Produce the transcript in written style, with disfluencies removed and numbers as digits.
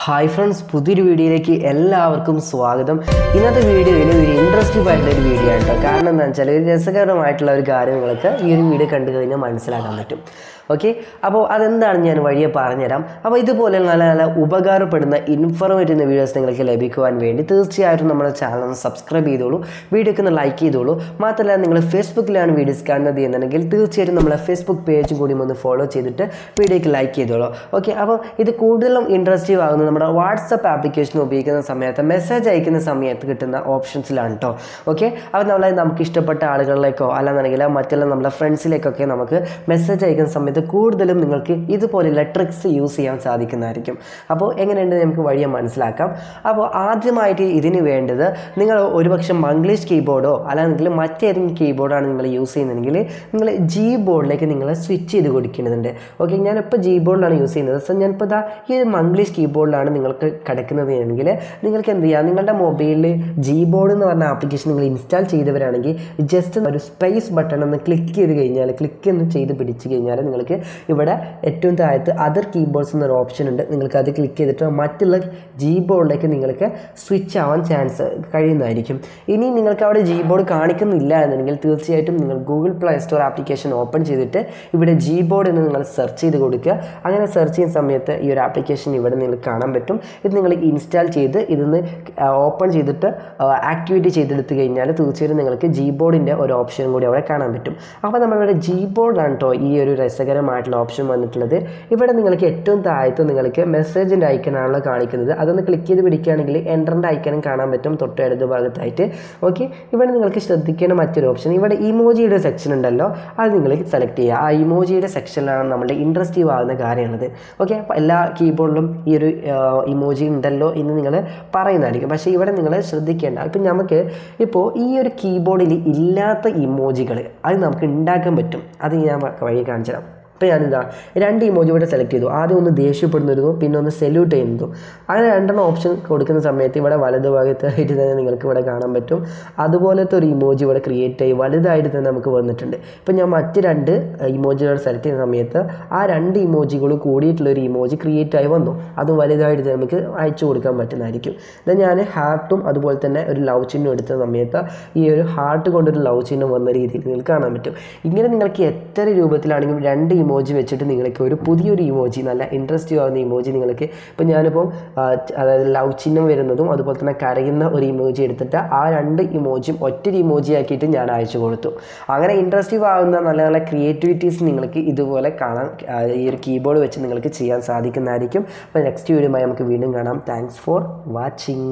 Hi friends, പുതിയൊരു വീഡിയോയിലേക്ക് എല്ലാവർക്കും സ്വാഗതം. ഇന്നത്തെ വീഡിയോയിൽ ഒരു ഇൻട്രസ്റ്റിംഗ് ആയിട്ടുള്ള ഒരു വീഡിയോ ആണ് കേട്ടോ. കാരണം എന്താണെന്ന് വെച്ചാൽ ഒരു രസകരമായിട്ടുള്ള ഒരു കാര്യങ്ങളൊക്കെ ഈ ഒരു വീഡിയോ കണ്ടു കഴിഞ്ഞാൽ മനസ്സിലാക്കാൻ പറ്റും. ഓക്കെ, അപ്പോൾ അതെന്താണെന്ന് ഞാൻ വഴിയെ പറഞ്ഞുതരാം. അപ്പോൾ ഇതുപോലെ നല്ല നല്ല ഉപകാരപ്പെടുന്ന ഇൻഫോർമേറ്റീവ് വീഡിയോസ് നിങ്ങൾക്ക് ലഭിക്കുവാൻ വേണ്ടി തീർച്ചയായിട്ടും നമ്മുടെ ചാനൽ ഒന്ന് സബ്സ്ക്രൈബ് ചെയ്തോളൂ, വീഡിയോക്ക് ഒന്ന് ലൈക്ക് ചെയ്തോളൂ. മാത്രമല്ല, നിങ്ങൾ ഫേസ്ബുക്കിലാണ് വീഡിയോസ് കാണുന്നത് എന്നുണ്ടെങ്കിൽ തീർച്ചയായിട്ടും നമ്മളെ ഫേസ്ബുക്ക് പേജും കൂടി ഒന്ന് ഫോളോ ചെയ്തിട്ട് വീഡിയോക്ക് ലൈക്ക് ചെയ്തോളൂ. ഓക്കെ, അപ്പോൾ ഇത് കൂടുതലും ഇൻട്രസ്റ്റീവ് ആകുന്നത് നമ്മുടെ വാട്സപ്പ് ആപ്ലിക്കേഷൻ ഉപയോഗിക്കുന്ന സമയത്ത് മെസ്സേജ് അയക്കുന്ന സമയത്ത് കിട്ടുന്ന ഓപ്ഷൻസിലാണ് കേട്ടോ. ഓക്കെ, അപ്പോൾ നമുക്ക് ഇഷ്ടപ്പെട്ട ആളുകളിലേക്കോ അല്ലാന്നുണ്ടെങ്കിൽ മറ്റുള്ള നമ്മുടെ ഫ്രണ്ട്സിലേക്കൊക്കെ നമുക്ക് മെസ്സേജ് അയക്കുന്ന സമയത്ത് കൂടുതലും നിങ്ങൾക്ക് ഇതുപോലെയുള്ള ട്രിക്സ് യൂസ് ചെയ്യാൻ സാധിക്കുന്നതായിരിക്കും. അപ്പോൾ എങ്ങനെയുണ്ട് നമുക്ക് വഴിയെ മനസ്സിലാക്കാം. അപ്പോൾ ആദ്യമായിട്ട് ഇതിന് വേണ്ടത് നിങ്ങൾ ഒരുപക്ഷെ മംഗ്ലീഷ് കീബോർഡോ അല്ലാന്നുണ്ടെങ്കിൽ മറ്റേതെങ്കിലും കീബോർഡാണ് നിങ്ങൾ യൂസ് ചെയ്യുന്നതെങ്കിൽ നിങ്ങൾ ജി ബോർഡിലേക്ക് നിങ്ങൾ സ്വിച്ച് ചെയ്ത് കൊടുക്കേണ്ടതുണ്ട്. ഓക്കെ, ഞാനിപ്പോൾ ജി ബോർഡിലാണ് യൂസ് ചെയ്യുന്നത്. സോ ഞാനിപ്പോൾ ഇതാ ഈ മംഗ്ലീഷ് കീബോർഡിലാണ് നിങ്ങൾക്ക് കിടക്കുന്നത് എങ്കിൽ നിങ്ങൾക്ക് എന്ത് ചെയ്യുക, നിങ്ങളുടെ മൊബൈലിൽ ജി ബോർഡ് എന്ന് പറഞ്ഞ ആപ്ലിക്കേഷൻ നിങ്ങൾ ഇൻസ്റ്റാൾ ചെയ്തവരാണെങ്കിൽ ജസ്റ്റ് ഒരു സ്പേസ് ബട്ടൺ ഒന്ന് ക്ലിക്ക് ചെയ്ത് കഴിഞ്ഞാൽ ചെയ്ത് പിടിച്ച് കഴിഞ്ഞാൽ നിങ്ങൾക്ക് ഇവിടെ ഏറ്റവും താഴത്ത് അതർ കീബോർഡ്സ് എന്നൊരു ഓപ്ഷൻ ഉണ്ട്. നിങ്ങൾക്ക് അത് ക്ലിക്ക് ചെയ്തിട്ട് മറ്റുള്ള ജി ബോർഡിലേക്ക് നിങ്ങൾക്ക് സ്വിച്ച് ആവാൻ ചാൻസ് കഴിയുന്നതായിരിക്കും. ഇനി നിങ്ങൾക്ക് അവിടെ ജി ബോർഡ് കാണിക്കുന്നില്ല എന്നുണ്ടെങ്കിൽ തീർച്ചയായിട്ടും നിങ്ങൾ Google play store application open ചെയ്തിട്ട് ഇവിടെ ജി ബോർഡ് എന്ന് നിങ്ങൾ സെർച്ച് ചെയ്ത് കൊടുക്കുക. അങ്ങനെ സെർച്ച് ചെയ്യുന്ന സമയത്ത് ഈ ഒരു ആപ്ലിക്കേഷൻ ഇവിടെ നിങ്ങൾക്ക് കാണാൻ പറ്റും. ഇത് നിങ്ങൾ ഇൻസ്റ്റാൾ ചെയ്ത് ഇതിന്ന് ഓപ്പൺ ചെയ്തിട്ട് ആക്ടിവേറ്റ് ചെയ്തെടുത്ത് കഴിഞ്ഞാൽ തീർച്ചയായിട്ടും നിങ്ങൾക്ക് ജി ബോർഡിൻ്റെ ഒരു ഓപ്ഷനും കൂടി അവിടെ കാണാൻ പറ്റും. അപ്പോൾ നമ്മളിവിടെ ജി ബോർഡാണ് കേട്ടോ ഈ ഒരു രസകരമായിട്ടുള്ള ഓപ്ഷൻ വന്നിട്ടുള്ളത്. ഇവിടെ നിങ്ങൾക്ക് ഏറ്റവും താഴത്ത് നിങ്ങൾക്ക് മെസ്സേജിൻ്റെ ഐക്കണാണല്ലോ കാണിക്കുന്നത്. അതൊന്ന് ക്ലിക്ക് ചെയ്ത് പിടിക്കുകയാണെങ്കിൽ എൻ്ററിൻ്റെ ഐക്കണും കാണാൻ പറ്റും തൊട്ട് ഇടത് ഭാഗത്തായിട്ട്. ഓക്കെ, ഇവിടെ നിങ്ങൾക്ക് ശ്രദ്ധിക്കേണ്ട മറ്റൊരു ഓപ്ഷൻ, ഇവിടെ ഇമോജിയുടെ സെക്ഷൻ ഉണ്ടല്ലോ, അത് നിങ്ങൾ സെലക്ട് ചെയ്യുക. ആ ഇമോജിയുടെ സെക്ഷനിലാണ് നമ്മുടെ ഇൻട്രസ്റ്റീവ് ആകുന്ന കാര്യമാണത്. ഓക്കെ, അപ്പോൾ എല്ലാ കീബോർഡിലും ഈ ഒരു ഇമോജി ഉണ്ടല്ലോ എന്ന് നിങ്ങൾ പറയുന്നതായിരിക്കും. പക്ഷേ ഇവിടെ നിങ്ങൾ ശ്രദ്ധിക്കേണ്ട, ഇപ്പം നമുക്ക് ഇപ്പോൾ ഈ ഒരു കീബോർഡിൽ ഇല്ലാത്ത ഇമോജികൾ അത് നമുക്ക് ഉണ്ടാക്കാൻ പറ്റും. അത് ഞാൻ വഴി കാണിച്ചു തരാം. ഇപ്പോൾ ഞാനിതാ രണ്ട് ഇമോജി ഇവിടെ സെലക്ട് ചെയ്തു. ആദ്യം ഒന്ന് ദേഷ്യപ്പെടുന്നതും പിന്നെ ഒന്ന് സെല്യൂട്ട് ചെയ്യുന്നതും. അങ്ങനെ രണ്ടെണ്ണം ഓപ്ഷൻ കൊടുക്കുന്ന സമയത്ത് ഇവിടെ വലതുഭാഗത്തായിട്ട് തന്നെ നിങ്ങൾക്ക് ഇവിടെ കാണാൻ പറ്റും. അതുപോലത്തെ ഒരു ഇമോജി ഇവിടെ ക്രിയേറ്റ് ആയി വലുതായിട്ട് തന്നെ നമുക്ക് വന്നിട്ടുണ്ട്. ഇപ്പം ഞാൻ മറ്റ് രണ്ട് ഇമോജികൾ സെലക്ട് ചെയ്യുന്ന സമയത്ത് ആ രണ്ട് ഇമോജികളും കൂടിയിട്ടുള്ളൊരു ഇമോജി ക്രിയേറ്റ് ആയി വന്നു. അതും വലുതായിട്ട് നമുക്ക് അയച്ചു കൊടുക്കാൻ പറ്റുന്നതായിരിക്കും. ഇത് ഞാൻ ഹാർട്ടും അതുപോലെ തന്നെ ഒരു ലവ് ചിഹ്നം എടുത്ത സമയത്ത് ഈ ഒരു ഹാർട്ട് കൊണ്ടൊരു ലവ് ചിഹ്നം വന്ന രീതിയിൽ നിങ്ങൾക്ക് കാണാൻ പറ്റും. ഇങ്ങനെ നിങ്ങൾക്ക് എത്ര രൂപത്തിലാണെങ്കിലും രണ്ട് ഇമോജി വെച്ചിട്ട് നിങ്ങൾക്ക് ഒരു പുതിയൊരു ഇമോജി, നല്ല ഇൻട്രസ്റ്റീവ് ആകുന്ന ഇമോജി നിങ്ങൾക്ക് ഇപ്പോൾ ഞാനിപ്പോൾ അതായത് ലവ് ചിഹ്നം വരുന്നതും അതുപോലെ തന്നെ കരയുന്ന ഒരു ഇമോജി എടുത്തിട്ട് ആ രണ്ട് ഇമോജിയും ഒറ്റൊരു ഇമോജി ആക്കിയിട്ട് ഞാൻ അയച്ചു കൊടുത്തു. അങ്ങനെ ഇൻട്രസ്റ്റീവ് ആകുന്ന നല്ല നല്ല ക്രിയേറ്റിവിറ്റീസ് നിങ്ങൾക്ക് ഇതുപോലെ കാണാൻ ഈ ഒരു കീബോർഡ് വെച്ച് നിങ്ങൾക്ക് ചെയ്യാൻ സാധിക്കുന്നതായിരിക്കും. അപ്പോൾ നെക്സ്റ്റ് വീഡിയോയുമായി നമുക്ക് വീണ്ടും കാണാം. Thanks for watching.